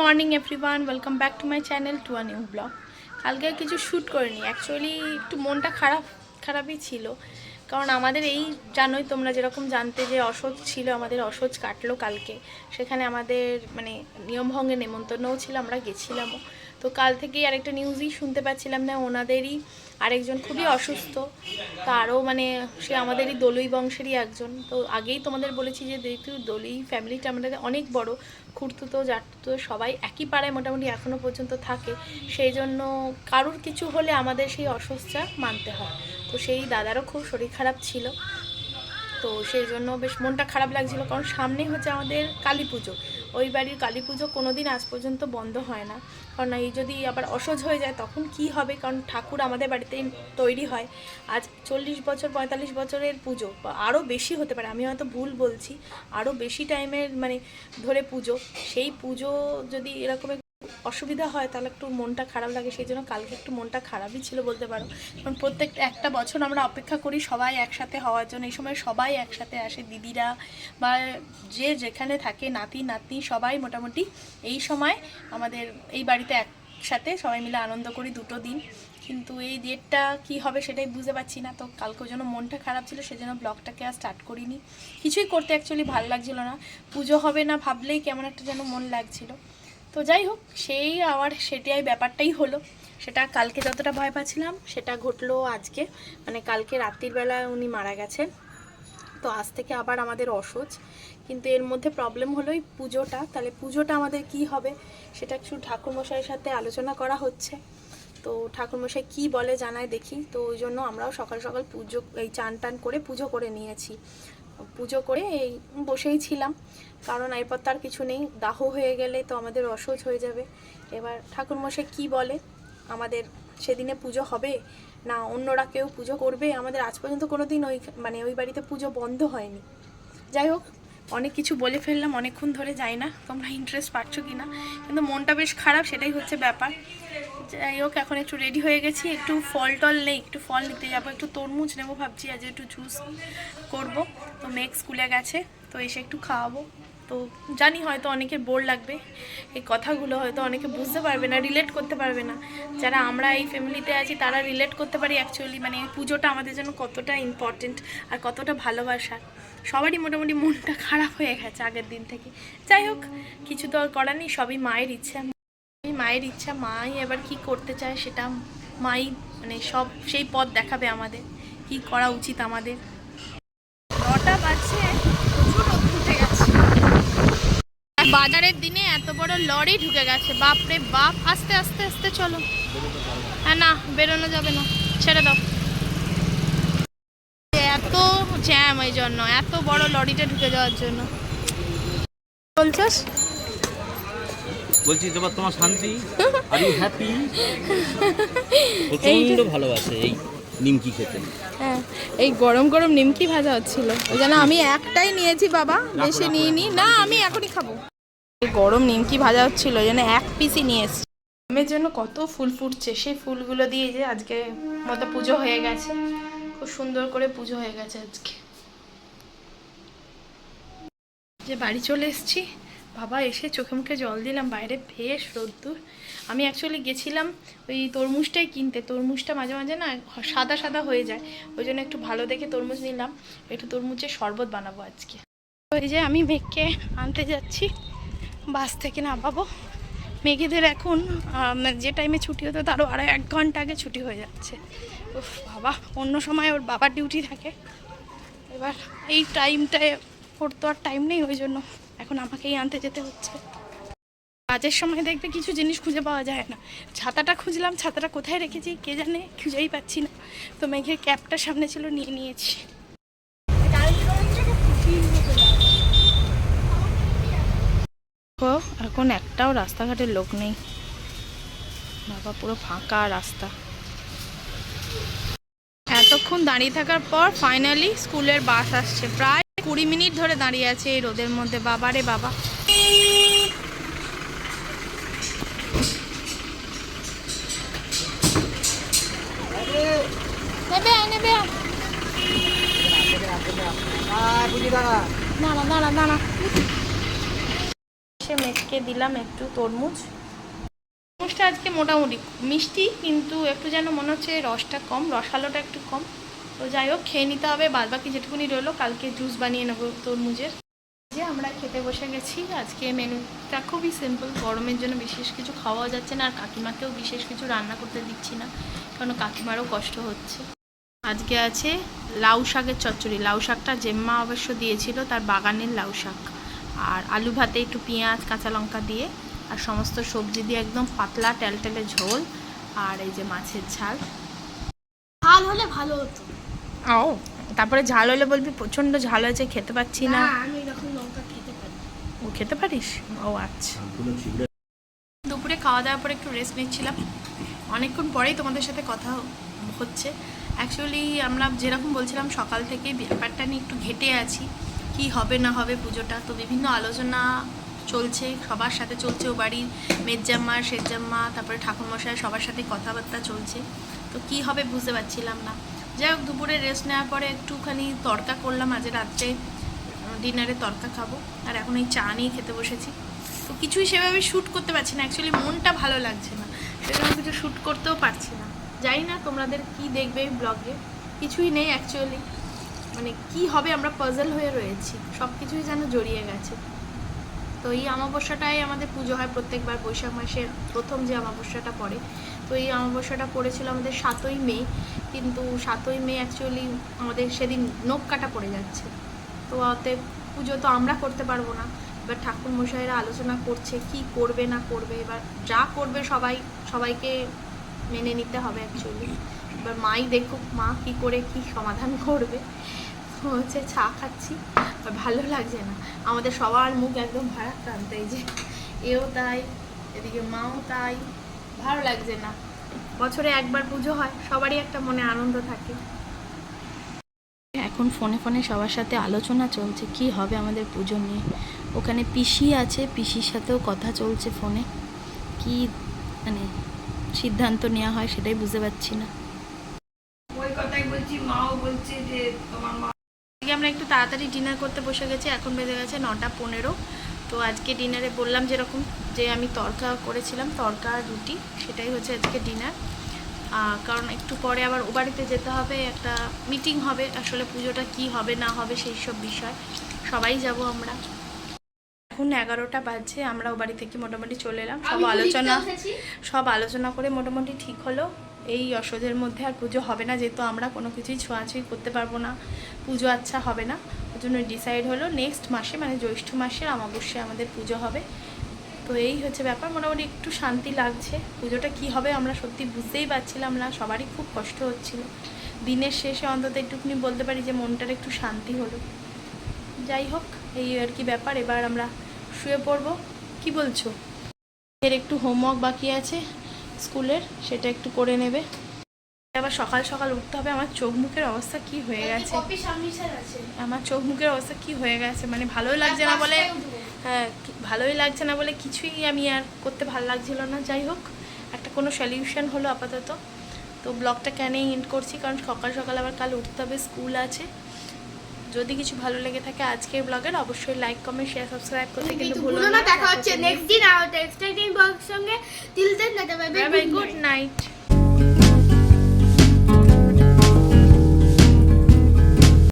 Morning everyone, welcome back to my channel to a new blog. কালকে কিছু shoot করিনি, actually একটু মনটা খারাপই ছিল। কারণ আমাদের এই জানোই তোমরা যেরকম জানতে যে অসহ্য ছিল, আমাদের অসহ্য কাটলো কালকে। সেখানে আমাদের মানে নিয়মভঙ্গে নেমন্তন্নও ছিল, আমরা গেছিলামও। তো কাল থেকেই আরেকটা নিউজই শুনতে পাচ্ছিলাম না, ওনাদেরই আরেকজন খুবই অসুস্থ। তারও মানে সে আমাদেরই দলুই বংশেরই একজন। তো আগেই তোমাদের বলেছি যে যেহেতু দলুই ফ্যামিলিটা আমাদের অনেক বড়, খুঁড়তুতো জাটতুতো সবাই একই পাড়ায় মোটামুটি এখনও পর্যন্ত থাকে। সেই জন্য কারুর কিছু হলে আমাদের সেই অসুস্থতা মানতে হয়। তো সেই দাদারও খুব শরীর খারাপ ছিল, তো সেই জন্য বেশ মনটা খারাপ লাগছিল। কারণ সামনে হচ্ছে আমাদের কালী পুজো, ওই বাড়ির কালী পুজো কোনো দিন আজ পর্যন্ত বন্ধ হয় না। কারণ এই যদি আবার অসহ্য হয়ে যায় তখন কি হবে, কারণ ঠাকুর আমাদের বাড়িতেই তৈরি হয়। আজ 40 বছর 45 বছরের পুজো, বা আরও বেশি হতে পারে, আমি হয়তো ভুল বলছি, আরও বেশি টাইমের মানে ধরে পুজো। সেই পুজো যদি এরকম অসুবিধা হয় তাহলে একটু মনটা খারাপ লাগে। সেই জন্য কালকে একটু মনটা খারাপই ছিল বলতে পারো। কারণ প্রত্যেকটা একটা বছর আমরা অপেক্ষা করি সবাই একসাথে হওয়ার জন্য। এই সময় সবাই একসাথে আসে, দিদিরা বা যে যেখানে থাকে, নাতি নাতনি সবাই মোটামুটি এই সময় আমাদের এই বাড়িতে একসাথে সবাই মিলে আনন্দ করি দুটো দিন। কিন্তু এই ডেটটা কি হবে সেটাই বুঝতে পারছি না। তো কালকে ওই জন্য মনটা খারাপ ছিল, সেজন্য ব্লগটাকে আর স্টার্ট করিনি। কিছুই করতে অ্যাকচুয়ালি ভালো লাগছিল না, পুজো হবে না ভাবলেই কেমন একটা যেন মন লাগছিল। তো যাই হোক, সেই আবার সেটাই ব্যাপারটাই হলো। সেটা কালকে যতটা ভয় পাচ্ছিলাম সেটা ঘটলো আজকে। মানে কালকে রাত্রির বেলা উনি মারা গেছেন। তো আজ থেকে আবার আমাদের অসহ্য। কিন্তু এর মধ্যে প্রবলেম হলো এই পুজোটা। তাহলে পুজোটা আমাদের কি হবে সেটা একটু ঠাকুরমশাইয়ের সাথে আলোচনা করা হচ্ছে। তো ঠাকুরমশাই কি বলে জানায় দেখি। তো ওই জন্য আমরাও সকাল সকাল পুজো এই চান টান করে পুজো করে নিয়েছি। পুজো করে এই বসেই ছিলাম, কারণ এরপর তার কিছু নেই, দাহ হয়ে গেলে তো আমাদের অসহ্য হয়ে যাবে। এবার ঠাকুরমশাই কি বলে, আমাদের সেদিনে পুজো হবে না অন্যরা কেউ পুজো করবে। আমাদের আজ পর্যন্ত কোনো দিন ওই বাড়িতে পুজো বন্ধ হয়নি। যাই হোক, অনেক কিছু বলে ফেললাম অনেকক্ষণ ধরে, যাই না তোমরা ইন্টারেস্ট পাচ্ছ কি না, কিন্তু মনটা বেশ খারাপ, সেটাই হচ্ছে ব্যাপার। যাই হোক, এখন একটু রেডি হয়ে গেছি, একটু ফল টল নেই, একটু ফল নিতে যাবো, একটু তরমুজ নেবো ভাবছি, আজ একটু জুস করব। তো মেঘ স্কুলে গেছে, তো এসে একটু খাওয়াবো। তো জানি হয়তো অনেকের বোর লাগবে, এই কথাগুলো হয়তো অনেকে বুঝতে পারবে না, রিলেট করতে পারবে না। যারা আমরা এই ফ্যামিলিতে আছি তারা রিলেট করতে পারি অ্যাকচুয়ালি, মানে পুজোটা আমাদের জন্য কতটা ইম্পর্টেন্ট আর কতটা ভালোবাসা। সবারই মোটামুটি মনটা খারাপ হয়ে গেছে আগের দিন থেকে। যাই হোক, কিছু তো আর করার নেই, সবই মায়ের ইচ্ছা। মায়ের ইচ্ছা, মাই এবার কি করতে চায় সেটা মাই মানে সব সেই পথ দেখাবে আমাদের কি করা উচিত আমাদের। 9টা বাজছে, প্রচুর রোদ উঠে গেছে। বাজারের দিনে এত বড় লরি ঢুকে গেছে, বাপরে বাপ। আস্তে আস্তে আস্তে চলো। হ্যাঁ, না বেরোনো যাবে না, ছেড়ে দাও। এত জ্যাম, এই জন্য এত বড় লরিটা ঢুকে যাওয়ার জন্য। বলছিস বলছি তোমার শান্তি, আর ইউ হ্যাপি? প্রচন্ড ভালোবাসে এই নিমকি খেতে। হ্যাঁ, এই গরম গরম নিমকি ভাজা হচ্ছিল, ওই জন্য আমি একটাই নিয়েছি বাবা, বেশি নিইনি। না, আমি এখনই খাবো। এই গরম নিমকি ভাজা হচ্ছিল, ওই জন্য এক পিসই নিয়ে এসছি। আমের জন্য কত ফুল ফুটছে, সেই ফুলগুলো দিয়ে যে আজকে মতো পুজো হয়ে গেছে, খুব সুন্দর করে পুজো হয়ে গেছে আজকে। যে বাড়ি চলে এসেছি বাবা, এসে চোখে মুখে জল দিলাম, বাইরে বেশ রোদ্দুর। আমি অ্যাকচুয়ালি গেছিলাম ওই তরমুজটাই কিনতে, তরমুজটা মাঝে মাঝে না সাদা সাদা হয়ে যায়, ওই জন্য একটু ভালো দেখে তরমুজ নিলাম, একটু তরমুজের শরবত বানাবো আজকে। ওই যে আমি মেঘকে আনতে যাচ্ছি, বাস থেকে নামাবো। মেঘেদের এখন যে টাইমে ছুটি হতো তারও আরও 1 ঘন্টা আগে ছুটি হয়ে যাচ্ছে। উফ বাবা, অন্য সময় ওর বাবার ডিউটি থাকে, এবার এই টাইমটায় ওর তো আর টাইম নেই, ওই জন্য এখন আমাকেই আনতে যেতে হচ্ছে। কাজের সময় দেখবে কিছু জিনিস খুঁজে পাওয়া যায় না। ছাতাটা খুঁজলাম, ছাতাটা কোথায় রেখেছি কে জানে, খুঁজেই পাচ্ছি না। তো মেঘের ক্যাপটা সামনে ছিল, নিয়ে নিয়েছি। এখন একটাও রাস্তাঘাটের লোক নেই বাবা, পুরো ফাঁকা রাস্তা। এতক্ষণ দাঁড়িয়ে থাকার পর ফাইনালি স্কুলের বাস আসছে। প্রায় 20 মিনিট ধরে দাঁড়িয়ে আছে এই রোদের মধ্যে, বাবা রে বাবা। শেষে মেখে দিলাম একটু তরমুজ। তরমুজটা আজকে মোটামুটি মিষ্টি, কিন্তু একটু যেন মনে হচ্ছে রসটা কম, রসালোটা একটু কম। তো যাই হোক, খেয়ে নিতে হবে। বাদবাকি যেটুকুনি রইলো কালকে জুস বানিয়ে নেবো তরমুজের। যে আমরা খেতে বসে গেছি। আজকে মেনুটা খুবই সিম্পল, গরমের জন্য বিশেষ কিছু খাওয়া যাচ্ছে না, আর কাকিমাকেও বিশেষ কিছু রান্না করতে দিচ্ছি না, কারণ কাকিমারও কষ্ট হচ্ছে। আজকে আছে লাউ শাকের চচ্চড়ি। লাউ শাকটা জেম্মা অবশ্য দিয়েছিল, তার বাগানের লাউ শাক। আর আলু ভাতে একটু পেঁয়াজ কাঁচা লঙ্কা দিয়ে আর সমস্ত সবজি দিয়ে একদম পাতলা টেলটেলে ঝোল। আর এই যে মাছের ঝাল। ঝাল হলে ভালো হতো। ও, তারপরে ঝাল হলে বলবি প্রচণ্ড ঝাল হয়েছে খেতে পাচ্ছি না। আমি এরকম লঙ্কা খেতে পারি। ও খেতে পারিস? ও আচ্ছা। দুপুরে খাওয়া দাওয়ার পরে একটু রেস্ট নিচ্ছিলাম। অনেকক্ষণ পরেই তোমাদের সাথে কথা হচ্ছে। অ্যাকচুয়ালি আমরা যেরকম বলছিলাম সকাল থেকে ব্যাপারটা নিয়ে একটু ঘেটে আছি, কি হবে না হবে পুজোটা। তো বিভিন্ন আলোচনা চলছে, সবার সাথে চলছে, ও বাড়ির মেজ্জাম্মা সেজ্জাম্মা তারপরে ঠাকুরমশাই সবার সাথে কথাবার্তা চলছে। তো কি হবে বুঝতে পারছিলাম না। যাই হোক, দুপুরে রেস্ট নেওয়ার পরে একটুখানি তড়কা করলাম। আজ রাত্রে ডিনারে তড়কা খাবো, আর এখন এই চা নিয়ে খেতে বসেছি। তো কিছুই সেভাবে শ্যুট করতে পারছি না, অ্যাকচুয়ালি মনটা ভালো লাগছে না, সেজন্য কিছু শ্যুট করতেও পারছি না। জানি না তোমাদের কি দেখবে এই ব্লগে, কিছুই নেই অ্যাকচুয়ালি। মানে কি হবে, আমরা পাজল হয়ে রয়েছি, সব কিছুই যেন জড়িয়ে গেছে। তো এই অমাবস্যাটাই আমাদের পুজো হয় প্রত্যেকবার, বৈশাখ মাসের প্রথম যে অমাবস্যাটা পড়ে। তো এই অমাবস্যাটা পড়েছিল আমাদের 7ই মে, কিন্তু 7ই মে অ্যাকচুয়ালি আমাদের সেদিন নখ কাটা পড়ে যাচ্ছে। তো অতএব পুজো তো আমরা করতে পারবো না। এবার ঠাকুর মশাইরা আলোচনা করছে কি করবে না করবে। এবার যা করবে সবাইকে মেনে নিতে হবে অ্যাকচুয়ালি। এবার মাই দেখুক মা কি করে কি সমাধান করবে। হচ্ছে চা খাচ্ছি, আর ভালো লাগছে না। আমাদের সবার মুখ একদম ভারাক্রান্ত, এই যে এও তাই, এদিকে মাও তাই, ভালো লাগছে না। বছরে একবার পুজো হয়, সবারই একটা মনে আনন্দ থাকে। এখন ফোনে ফোনে সবার সাথে আলোচনা চলছে কি হবে আমাদের পুজো নিয়ে। ওখানে পিসি আছে, পিসির সাথেও কথা চলছে ফোনে, কি মানে সিদ্ধান্ত নেওয়া হয় সেটাই বুঝতে পারছি না। ওই কথাই বলছি, মাও বলছে যে তোমার মা। আজকে আমরা একটু তাড়াতাড়ি ডিনার করতে বসে গেছি, এখন বেজে গেছে 9:15। তো আজকে ডিনারে বললাম যেরকম যে আমি তড়কা করেছিলাম, তড়কা আর রুটি, সেটাই হচ্ছে আজকে ডিনার। কারণ একটু পরে আবার ও বাড়িতে যেতে হবে, একটা মিটিং হবে, আসলে পুজোটা কি হবে না হবে সেই সব বিষয়, সবাই যাব আমরা। এখন 11টা বাজছে, আমরা ও বাড়ি থেকে মোটামুটি চলে এলাম। সব আলোচনা করে মোটামুটি ঠিক হলো এই অসহ্যের মধ্যে আর পুজো হবে না, যেহেতু আমরা কোনো কিছুই ছোঁয়াছুঁই করতে পারবো না, পুজো আচ্ছা হবে না। ওই জন্য ডিসাইড হলো নেক্সট মাসে, মানে জ্যৈষ্ঠ মাসের অমাবস্যায় আমাদের পুজো হবে। তো এই হচ্ছে ব্যাপার, মোটামুটি একটু শান্তি লাগছে। পুজোটা কি হবে আমরা সত্যি বুঝতেই পারছিলাম না, সবারই খুব কষ্ট হচ্ছিল। দিনের শেষে অন্তত একটুখানি বলতে পারি যে মনটার একটু শান্তি হলো। যাই হোক, এই আর কি ব্যাপার। এবার আমরা শুয়ে পড়বো, কি বলছো? এর একটু হোমওয়ার্ক বাকি আছে স্কুলের, সেটা একটু করে নেবে। আবার সকাল সকাল উঠতে হবে। আমার চোখ মুখের অবস্থা কি হয়ে গেছে, আমার চোখ মুখের অবস্থা কি হয়ে গেছে, মানে ভালোই লাগছে না বলে, হ্যাঁ ভালোই লাগছে না বলে কিছুই আমি আর করতে ভালো লাগছিল না। যাই হোক, একটা কোনো সলিউশন হলো আপাতত। তো ব্লগটা কেনই এন্ড করছি, কারণ সকাল সকাল আবার কাল উঠতে হবে, স্কুল আছে। যদি কিছু ভালো লেগে থাকে আজকের ব্লগের, অবশ্যই লাইক কমেন্ট শেয়ার সাবস্ক্রাইব করতে কিন্তু ভুলো না। দেখা হচ্ছে নেক্সট দিন আর এক্সট্রা দিন ব্লগের সঙ্গে। Till then, bye bye, good night.